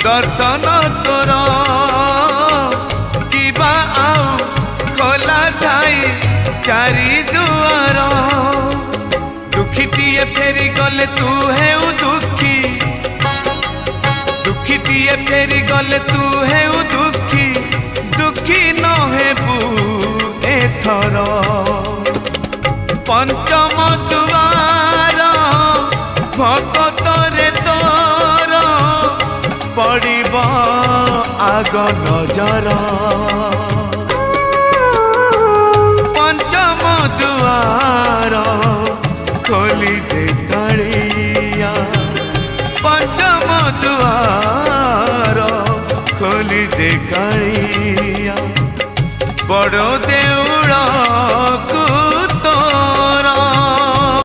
दर्शन तोर किबा आउ खोला थाई चारि दुआर दुखीटीए फेरी गले तू है दुखी दुखीटीए फेरी गले तू है दुखी दुखी न हेबू एथर पंचम दुआर भगत रे तोर पड़िब आग नजर पंचम दुआर खोली दे कालिया पंचम दुआर खोली दे कालिया बड़ देव